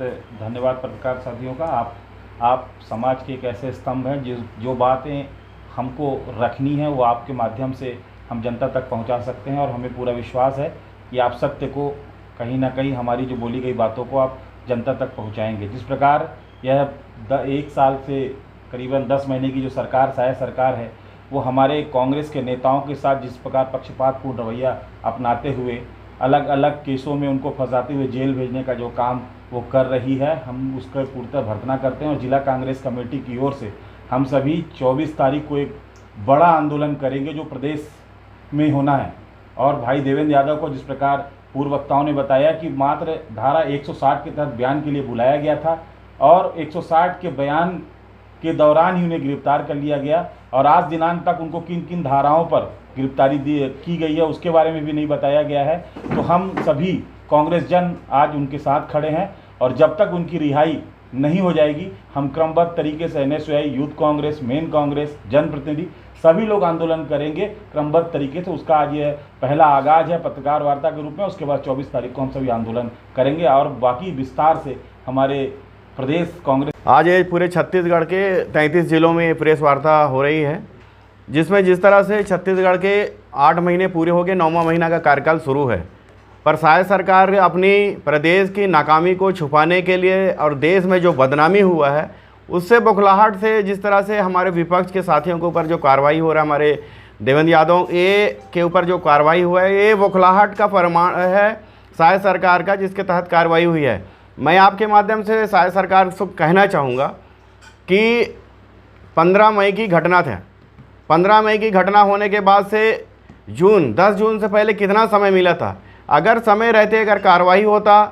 धन्यवाद पत्रकार साथियों का। आप समाज के एक ऐसे स्तंभ हैं जो बातें हमको रखनी है वो आपके माध्यम से हम जनता तक पहुंचा सकते हैं, और हमें पूरा विश्वास है कि आप सत्य को कहीं ना कहीं हमारी जो बोली गई बातों को आप जनता तक पहुंचाएंगे। जिस प्रकार यह 1 साल से करीबन 10 महीने की जो सहायक सरकार है वो हमारे कांग्रेस के नेताओं के साथ जिस प्रकार पक्षपातपूर्ण रवैया अपनाते हुए अलग अलग केसों में उनको फंसाते हुए जेल भेजने का जो काम वो कर रही है, हम उसका पूर्णतः भर्त्सना करते हैं। और जिला कांग्रेस कमेटी की ओर से हम सभी 24 तारीख को एक बड़ा आंदोलन करेंगे जो प्रदेश में होना है। और भाई देवेंद्र यादव को जिस प्रकार पूर्व वक्ताओं ने बताया कि मात्र धारा 160 के तहत बयान के लिए बुलाया गया था और 160 के बयान के दौरान ही उन्हें गिरफ्तार कर लिया गया, और आज दिनांक तक उनको किन किन धाराओं पर गिरफ्तारी की गई है उसके बारे में भी नहीं बताया गया है। तो हम सभी कांग्रेस जन आज उनके साथ खड़े हैं, और जब तक उनकी रिहाई नहीं हो जाएगी हम क्रमबद्ध तरीके से NSUI, youth Congress, main Congress, जनप्रतिनिधि सभी लोग आंदोलन करेंगे क्रमबद्ध तरीके से। उसका आज ये पहला आगाज है पत्रकार वार्ता के रूप में। उसके बाद 24 तारीख को हम सभी आंदोलन करेंगे और बाकी विस्तार से हमारे प्रदेश कांग्रेस। आज ये पूरे छत्तीसगढ़ के 33 जिलों में प्रेस वार्ता हो रही है, जिसमें जिस तरह से छत्तीसगढ़ के 8 महीने पूरे हो गए, 9वां महीना का कार्यकाल शुरू है, पर शायद सरकार अपनी प्रदेश की नाकामी को छुपाने के लिए और देश में जो बदनामी हुआ है उससे बौखलाहट से जिस तरह से हमारे विपक्ष के साथियों के ऊपर जो कार्रवाई हो रहा है, हमारे देवेंद्र यादव के ऊपर जो कार्रवाई हुआ है, ये बौखलाहट का फरमान है शायद सरकार का, जिसके तहत कार्रवाई हुई है। मैं आपके माध्यम से शायद सरकार को कहना चाहूँगा कि 15 मई की घटना था। 15 मई की घटना होने के बाद से 10 जून से पहले कितना समय मिला था? अगर समय रहते अगर कार्रवाई होता,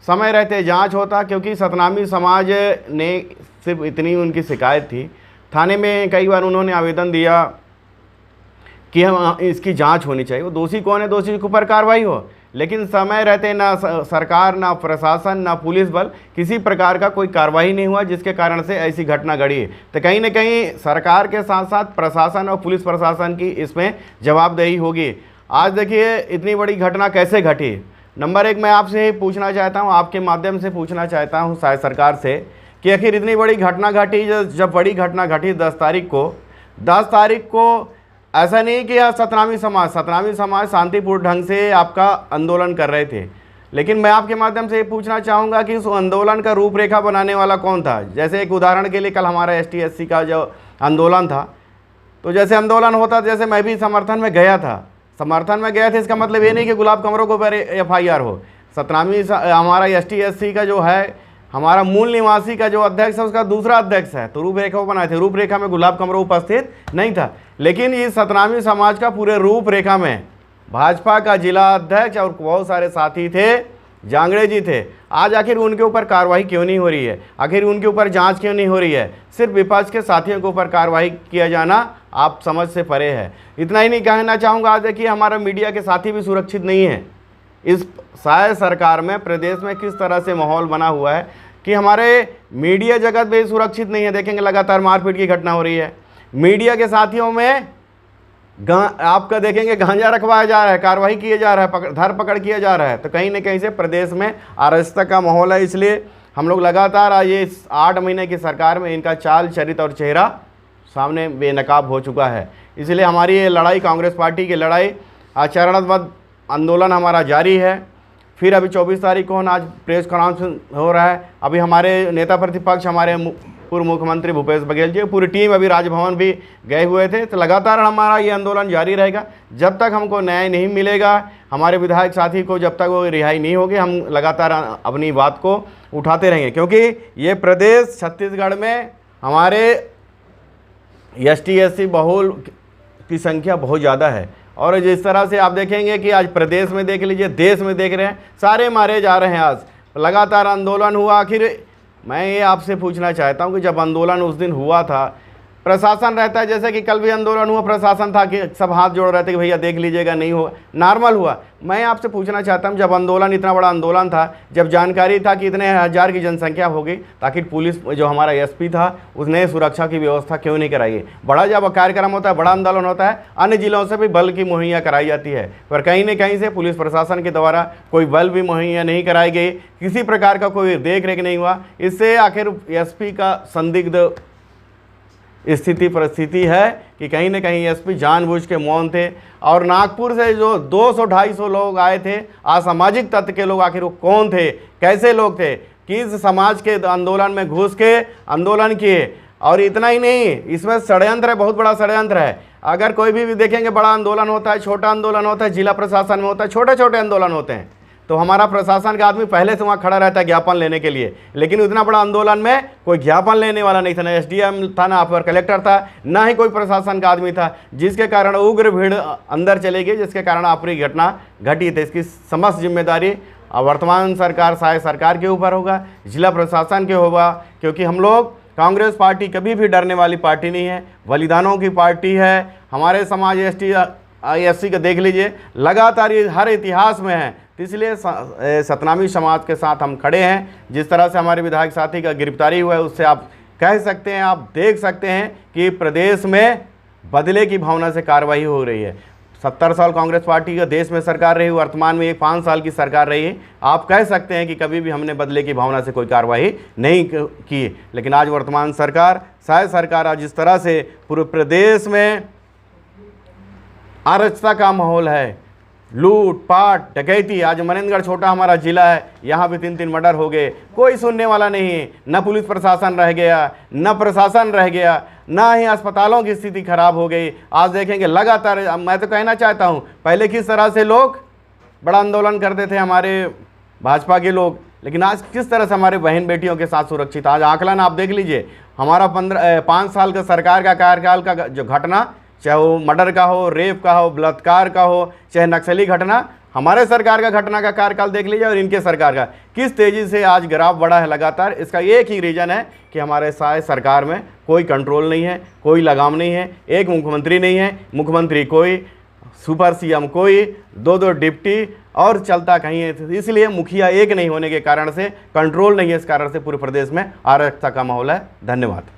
समय रहते जांच होता, क्योंकि सतनामी समाज ने सिर्फ इतनी उनकी शिकायत थी। थाने में कई बार उन्होंने आवेदन दिया कि हम इसकी जांच होनी चाहिए, वो दोषी कौन है, दोषी के ऊपर कार्रवाई हो, लेकिन समय रहते ना सरकार, ना प्रशासन, ना पुलिस बल किसी प्रकार का कोई कार्रवाई नहीं हुआ, जिसके कारण से ऐसी घटना घटी है। तो कहीं ना कहीं सरकार के साथ साथ प्रशासन और पुलिस प्रशासन की इसमें जवाबदेही होगी। आज देखिए इतनी बड़ी घटना कैसे घटी। नंबर 1 मैं आपसे पूछना चाहता हूँ, आपके माध्यम से पूछना चाहता हूँ शायद सरकार से कि आखिर इतनी बड़ी घटना घटी, जब बड़ी घटना घटी 10 तारीख को ऐसा नहीं कि सतनामी समाज शांतिपूर्ण ढंग से आपका आंदोलन कर रहे थे, लेकिन मैं आपके माध्यम से ये पूछना चाहूँगा कि उस आंदोलन का रूपरेखा बनाने वाला कौन था। जैसे एक उदाहरण के लिए कल हमारा ST/SC का जो आंदोलन था, तो जैसे आंदोलन होता जैसे मैं भी समर्थन में गया था, इसका मतलब ये नहीं कि गुलाब कमरों को पर FIR हो। सतनामी हमारा ST/SC का जो है, हमारा मूल निवासी का जो अध्यक्ष है उसका दूसरा अध्यक्ष है, तो रूपरेखा वो बनाए थे। रूपरेखा में गुलाब कमरों उपस्थित नहीं था, लेकिन इस सतनामी समाज का पूरे रूपरेखा में भाजपा का जिला अध्यक्ष और बहुत सारे साथी थे, जांगड़े जी थे। आज आखिर उनके ऊपर कार्रवाई क्यों नहीं हो रही है, आखिर उनके ऊपर जांच क्यों नहीं हो रही है? सिर्फ विपक्ष के साथियों के ऊपर कार्रवाई किया जाना आप समझ से परे है। इतना ही नहीं कहना चाहूँगा, आज देखिए हमारा मीडिया के साथी भी सुरक्षित नहीं है। इस शायद सरकार में प्रदेश में किस तरह से माहौल बना हुआ है कि हमारे मीडिया जगत भी सुरक्षित नहीं है। देखेंगे लगातार मारपीट की घटना हो रही है, मीडिया के साथियों में आपका देखेंगे गांजा रखवाया जा रहा है, कार्रवाई किया जा रहा है, धरपकड़ किया जा रहा है। तो कहीं ना कहीं से प्रदेश में अराजकता का माहौल है। इसलिए हम लोग लगातार ये 8 महीने की सरकार में इनका चाल चरित्र और चेहरा सामने बेनकाब हो चुका है। इसलिए हमारी ये लड़ाई, कांग्रेस पार्टी की लड़ाई, चरणबद्ध आंदोलन हमारा जारी है। फिर अभी 24 तारीख को आज प्रेस कॉन्फ्रेंस हो रहा है। अभी हमारे नेता प्रतिपक्ष, हमारे पूर्व मुख्यमंत्री भूपेश बघेल जी, पूरी टीम अभी राजभवन भी गए हुए थे। तो लगातार हमारा ये आंदोलन जारी रहेगा जब तक हमको न्याय नहीं मिलेगा, हमारे विधायक साथी को जब तक वो रिहाई नहीं होगी, हम लगातार अपनी बात को उठाते रहेंगे। क्योंकि ये प्रदेश छत्तीसगढ़ में हमारे ST/SC बहुल की संख्या बहुत ज़्यादा है, और जिस तरह से आप देखेंगे कि आज प्रदेश में देख लीजिए, देश में देख रहे हैं, सारे मारे जा रहे हैं। आज लगातार आंदोलन हुआ। आखिर मैं ये आपसे पूछना चाहता हूँ कि जब आंदोलन उस दिन हुआ था प्रशासन रहता है, जैसे कि कल भी आंदोलन हुआ, प्रशासन था कि सब हाथ जोड़ रहे थे कि भैया देख लीजिएगा, नहीं होगा, नॉर्मल हुआ। मैं आपसे पूछना चाहता हूं, जब आंदोलन इतना बड़ा आंदोलन था, जब जानकारी था कि इतने हजार की जनसंख्या होगी, तो आखिर पुलिस जो हमारा एसपी था उसने सुरक्षा की व्यवस्था क्यों नहीं कराई? बड़ा जब कार्यक्रम होता है, बड़ा आंदोलन होता है, अन्य जिलों से भी बल की मुहैया कराई जाती है, पर कहीं न कहीं से पुलिस प्रशासन के द्वारा कोई बल भी मुहैया नहीं कराई गई, किसी प्रकार का कोई देख रेख नहीं हुआ। इससे आखिर एसपी का संदिग्ध स्थिति परिस्थिति है कि कहीं न कहीं एसपी जानबूझ के मौन थे। और नागपुर से जो 200-250 लोग आए थे, असामाजिक तत्व के लोग, आखिर वो कौन थे, कैसे लोग थे, किस समाज के आंदोलन में घुस के आंदोलन किए? और इतना ही नहीं, इसमें षड्यंत्र है, बहुत बड़ा षड्यंत्र है। अगर कोई भी देखेंगे, बड़ा आंदोलन होता है, छोटा आंदोलन होता है, जिला प्रशासन में होता है, छोटे छोटे आंदोलन होते हैं, तो हमारा प्रशासन का आदमी पहले से वहाँ खड़ा रहता है ज्ञापन लेने के लिए। लेकिन उतना बड़ा आंदोलन में कोई ज्ञापन लेने वाला नहीं था, ना एसडीएम था, ना अपर कलेक्टर था, ना ही कोई प्रशासन का आदमी था, जिसके कारण उग्र भीड़ अंदर चले गई, जिसके कारण आपरी घटना घटी थी। इसकी समस्त जिम्मेदारी वर्तमान सरकार, सहायक सरकार के ऊपर होगा, जिला प्रशासन के होगा, क्योंकि हम लोग कांग्रेस पार्टी कभी भी डरने वाली पार्टी नहीं है, बलिदानों की पार्टी है। हमारे समाज ST का देख लीजिए, लगातार ये हर इतिहास में है, तो इसलिए सतनामी समाज के साथ हम खड़े हैं। जिस तरह से हमारे विधायक साथी का गिरफ्तारी हुआ है, उससे आप कह सकते हैं, आप देख सकते हैं कि प्रदेश में बदले की भावना से कार्रवाई हो रही है। 70 साल कांग्रेस पार्टी का देश में सरकार रही, वर्तमान में 5 साल की सरकार रही है। आप कह सकते हैं कि कभी भी हमने बदले की भावना से कोई कार्रवाई नहीं की, लेकिन आज वर्तमान सरकार, शायद सरकार, आज जिस तरह से पूरे प्रदेश में अराजकता का माहौल है, लूट पाट डकैती, आज मनेंद्रगढ़ छोटा हमारा जिला है, यहाँ भी 3-3 मर्डर हो गए, कोई सुनने वाला नहीं, न पुलिस प्रशासन रह गया, न प्रशासन रह गया, ना ही अस्पतालों की स्थिति खराब हो गई। आज देखेंगे लगातार, मैं तो कहना चाहता हूँ, पहले किस तरह से लोग बड़ा आंदोलन करते थे हमारे भाजपा के लोग, लेकिन आज किस तरह से हमारे बहन बेटियों के साथ सुरक्षित। आज आकलन आप देख लीजिए, हमारा 5 साल का सरकार का कार्यकाल का जो घटना, चाहे वो मर्डर का हो, रेप का हो, बलात्कार का हो, चाहे नक्सली घटना, हमारे सरकार का घटना का कार्यकाल देख लीजिए और इनके सरकार का किस तेज़ी से आज ग्राफ बढ़ा है लगातार। इसका एक ही रीज़न है कि हमारे साथ सरकार में कोई कंट्रोल नहीं है, कोई लगाम नहीं है, एक मुख्यमंत्री नहीं है, मुख्यमंत्री कोई, सुपर CM कोई, 2-2 डिप्टी और चलता कहीं है। इसलिए मुखिया एक नहीं होने के कारण से कंट्रोल नहीं है, इस कारण से पूरे प्रदेश में अराजकता का माहौल है। धन्यवाद।